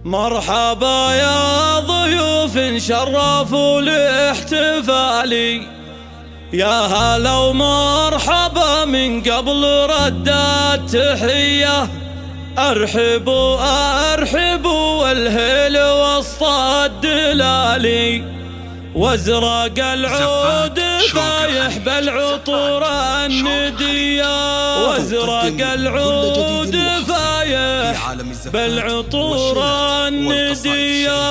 مرحبا يا ضيوف شرفوا الاحتفالي، يا هلا ومرحبا من قبل رد التحية. ارحبوا ارحبوا والهيل وسط الدلالي، وازرق العود فايح بالعطور الندية، وازرق العود فايح بالعطور الندية.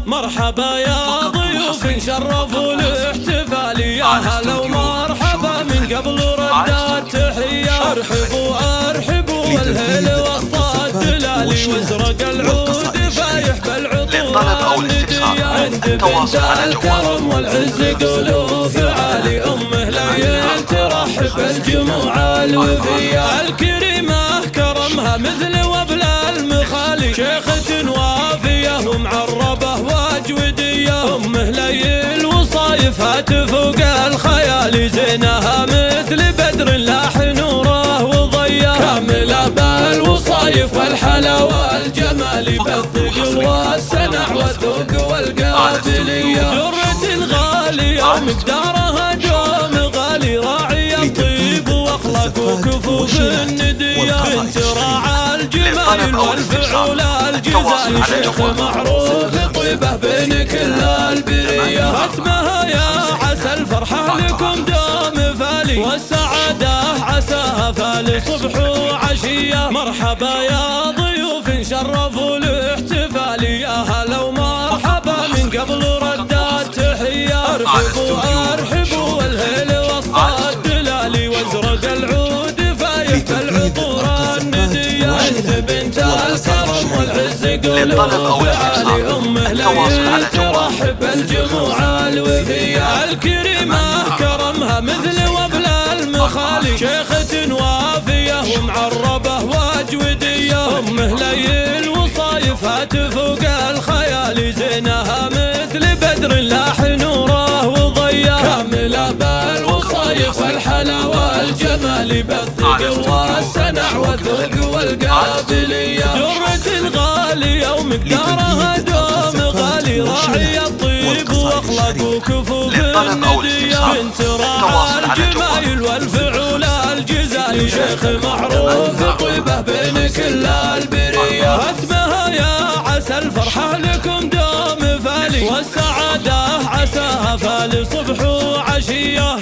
مرحبا يا ضيوف شرفوا الاحتفال، يا هلا ومرحبا من قبل رد التحية. ارحبوا ارحبوا والهيل وسط الدلالي، وازرق العود فايح بالعطور الندية. عند بنت الكرم والعز قلوب عالي، امه ليل ترحب الجموع الوفية. الكريمة كرمها مثل وبل المخالي، شيخة وافية ومعربة واجودية. امه ليل وصايفها تفوق الخيال، زينها مثل بدر لاح نوره وضيا. كاملة بالوصايف والحلا والجمال، بالثقل والسنع والذوق والقابلية. درة غالية ومقدارها دوم غالي، راعي الطيب واخلاق وكفوف الندية. بنت راعى الجمال والفعول الجزال، شيخ معروف طيبه بين كل البرية. ختمها يا عسى الفرحة لكم دوم فالي، والسعادة عساها فالي صبح وعشية. مرحبا يا ضيوف شرفوا الاحتفال، يا هلا ومرحبا من قبل رد التحية. ارحبوا ارحبوا والهيل وسط الدلالي، وازرق العود فايح بالعطور الندية. عند بنت الكرم والعز قلوب عالي، امه ليل ترحب الجموع الوفية. الكريمة كرمها مثل وبل المخالي، شيخة وافية ومعربة واجودية. امه ليل وصايفها تفوق الخيال، زينها مثل بدر لاح نوره وضيا. كاملة بالوصايف والحلا والجمال، بالثقل والسنع والذوق والقابلية. درة غالية ومقدارها دوم غالي، راعي الطيب واخلاق وكفوف الندية. بنت راعى الجمايل والفعول الجزال، شيخ معروف طيبه بين كل البرية. ختمها يا عسى الفرحة لكم دوم فالي، والسعادة عساها فالي صبح وعشية.